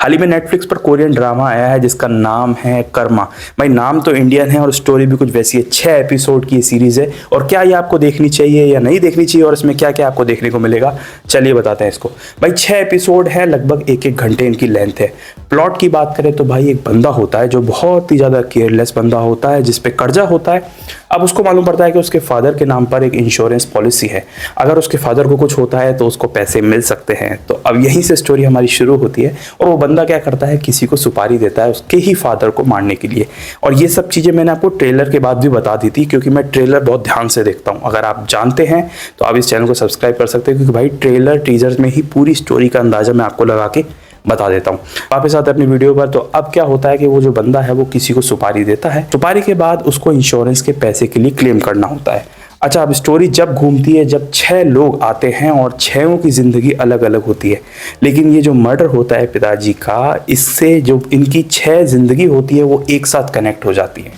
हाल ही में नेटफ्लिक्स पर Korean drama आया है जिसका नाम है कर्मा। भाई नाम तो इंडियन है और स्टोरी भी कुछ वैसी है। 6 एपिसोड की सीरीज है और क्या ये आपको देखनी चाहिए या नहीं देखनी चाहिए और इसमें क्या क्या आपको देखने को मिलेगा, चलिए बताते हैं इसको। भाई 6 एपिसोड है, लगभग एक एक घंटे इनकी लेंथ है। प्लॉट की बात करें तो भाई एक बंदा होता है जो बहुत ही ज़्यादा केयरलेस बंदा होता है जिसपे कर्जा होता है। अब उसको मालूम पड़ता है कि उसके फादर के नाम पर एक इंश्योरेंस पॉलिसी है, अगर उसके फादर को कुछ होता है तो उसको पैसे मिल सकते हैं। तो अब यहीं से स्टोरी हमारी शुरू होती है और वो बंदा क्या करता है, किसी को सुपारी देता है उसके ही फादर को मारने के लिए। और ये सब चीज़ें मैंने आपको ट्रेलर के बाद भी बता दी थी क्योंकि मैं ट्रेलर बहुत ध्यान से देखता हूँ। अगर आप जानते हैं तो आप इस चैनल को सब्सक्राइब कर सकते हैं क्योंकि भाई ट्रेलर टीजर्स में ही पूरी स्टोरी का अंदाजा मैं आपको लगा के बता देता हूँ। वापस आते हैं अपनी वीडियो पर। तो अब क्या होता है कि वो जो बंदा है वो किसी को सुपारी देता है, सुपारी के बाद उसको इंश्योरेंस के पैसे के लिए क्लेम करना होता है। अच्छा, अब स्टोरी जब घूमती है जब 6 लोग आते हैं और 6 की ज़िंदगी अलग अलग होती है, लेकिन ये जो मर्डर होता है पिताजी का, इससे जो इनकी 6 ज़िंदगी होती है वो एक साथ कनेक्ट हो जाती है।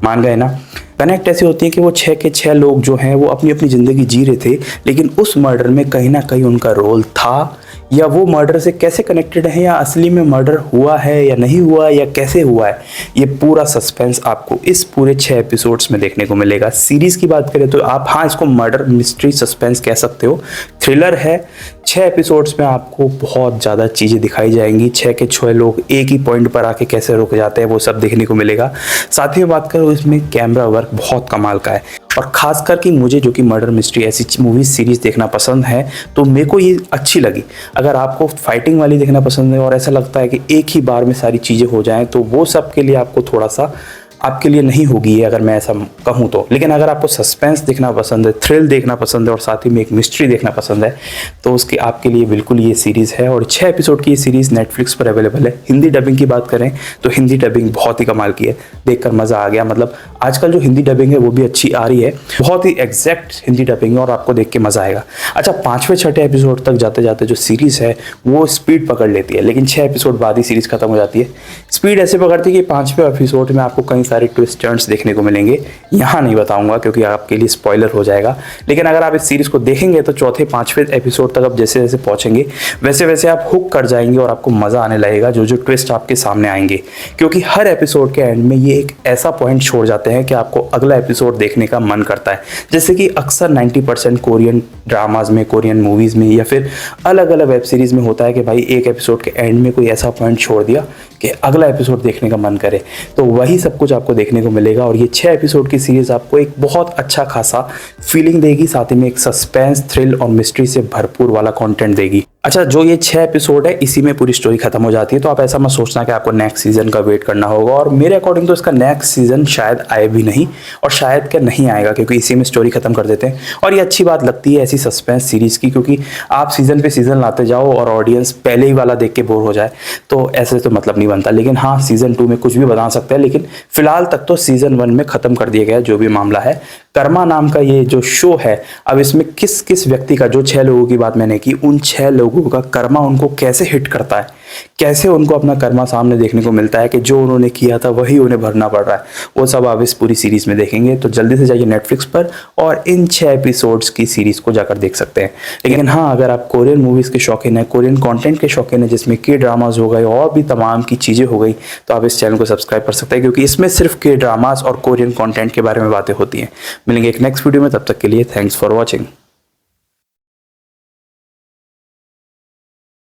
मान गए ना? कनेक्ट ऐसी होती है कि वो 6 के 6 लोग जो हैं वो अपनी अपनी ज़िंदगी जी रहे थे, लेकिन उस मर्डर में कहीं ना कहीं उनका रोल था, या वो मर्डर से कैसे कनेक्टेड है, या असली में मर्डर हुआ है या नहीं हुआ, या कैसे हुआ है, ये पूरा सस्पेंस आपको इस पूरे 6 एपिसोड्स में देखने को मिलेगा। सीरीज़ की बात करें तो आप हाँ इसको मर्डर मिस्ट्री सस्पेंस कह सकते हो, थ्रिलर है। 6 एपिसोड्स में आपको बहुत ज़्यादा चीज़ें दिखाई जाएंगी। 6 के 6 लोग एक ही पॉइंट पर आके कैसे रुक जाते हैं वो सब देखने को मिलेगा। साथ ही बात करो इसमें कैमरा वर्क बहुत कमाल का है, और ख़ासकर कि मुझे जो कि मर्डर मिस्ट्री ऐसी मूवी सीरीज़ देखना पसंद है तो मेरे को ये अच्छी लगी। अगर आपको फाइटिंग वाली देखना पसंद है और ऐसा लगता है कि एक ही बार में सारी चीज़ें हो जाएं तो वो सब के लिए आपको थोड़ा सा आपके लिए नहीं होगी ये, अगर मैं ऐसा कहूँ तो। लेकिन अगर आपको सस्पेंस देखना पसंद है, थ्रिल देखना पसंद है और साथ ही में एक मिस्ट्री देखना पसंद है तो उसके आपके लिए बिल्कुल ये सीरीज़ है। और 6 एपिसोड की ये सीरीज़ नेटफ्लिक्स पर अवेलेबल है। हिंदी डबिंग की बात करें तो हिंदी डबिंग बहुत ही कमाल की है, देखकर मज़ा आ गया। मतलब आजकल जो हिंदी डबिंग है वो भी अच्छी आ रही है, बहुत ही एग्जैक्ट हिंदी डबिंग है और आपको देख के मज़ा आएगा। अच्छा, 5वें 6ठे एपिसोड तक जाते जाते जो सीरीज़ है वो स्पीड पकड़ लेती है, लेकिन 6 एपिसोड बाद ही सीरीज़ खत्म हो जाती है। स्पीड ऐसे पकड़ती है कि 5वें एपिसोड में आपको कई सारे ट्विस्ट टर्न्स देखने को मिलेंगे। यहाँ नहीं बताऊंगा क्योंकि आपके लिए स्पॉइलर हो जाएगा, लेकिन अगर आप इस सीरीज़ को देखेंगे तो 4थे 5वें एपिसोड तक आप जैसे जैसे पहुँचेंगे वैसे वैसे आप हुक कर जाएंगे और आपको मज़ा आने लगेगा जो जो ट्विस्ट आपके सामने आएंगे। क्योंकि हर एपिसोड के एंड में ये एक ऐसा पॉइंट छोड़ जाते हैं कि आपको अगला एपिसोड देखने का मन करता है। जैसे कि अक्सर 90% कोरियन ड्रामाज में, कोरियन मूवीज़ में या फिर अलग अलग वेब सीरीज़ में होता है कि भाई एक एपिसोड के एंड में कोई ऐसा पॉइंट छोड़ दिया कि अगला एपिसोड देखने का मन करे, तो वही सब कुछ आपको देखने को मिलेगा। और ये 6 एपिसोड की सीरीज़ आपको एक बहुत अच्छा खासा फीलिंग देगी, साथ ही में एक सस्पेंस, थ्रिल और मिस्ट्री से भरपूर वाला कंटेंट देगी। अच्छा, जो ये 6 एपिसोड है इसी में पूरी स्टोरी खत्म हो जाती है, तो आप ऐसा मत सोचना कि आपको नेक्स्ट सीजन का वेट करना होगा। और मेरे अकॉर्डिंग तो इसका नेक्स्ट सीजन शायद आए भी नहीं, और शायद क्या नहीं आएगा क्योंकि इसी में स्टोरी खत्म कर देते हैं। और ये अच्छी बात लगती है ऐसी सस्पेंस सीरीज़ की, क्योंकि आप सीजन पे सीजन लाते जाओ और ऑडियंस पहले ही वाला देख के बोर हो जाए तो ऐसे तो मतलब नहीं बनता। लेकिन हाँ, सीजन 2 में कुछ भी बता सकते हैं, लेकिन फिलहाल तक तो सीजन 1 में ख़त्म कर दिया गया जो भी मामला है। कर्मा नाम का ये जो शो है, अब इसमें किस किस व्यक्ति का, जो 6 लोगों की बात मैंने की, उन 6 लोगों का कर्मा उनको कैसे हिट करता है, कैसे उनको अपना कर्मा सामने देखने को मिलता है कि जो उन्होंने किया था वही उन्हें भरना पड़ रहा है, वो सब आप इस पूरी सीरीज़ में देखेंगे। तो जल्दी से जाइए नेटफ्लिक्स पर और इन 6 एपिसोड्स की सीरीज़ को जाकर देख सकते हैं। लेकिन हाँ, अगर आप कोरियन मूवीज़ के शौकीन हैं, कोरियन कंटेंट के शौकीन हैं जिसमें के ड्रामाज हो गए और भी तमाम की चीज़ें हो गई, तो आप इस चैनल को सब्सक्राइब कर सकते हैं क्योंकि इसमें सिर्फ के ड्रामाज और कोरियन कॉन्टेंट के बारे में बातें होती हैं। मिलेंगे एक नेक्स्ट वीडियो में, तब तक के लिए थैंक्स फॉर वॉचिंग।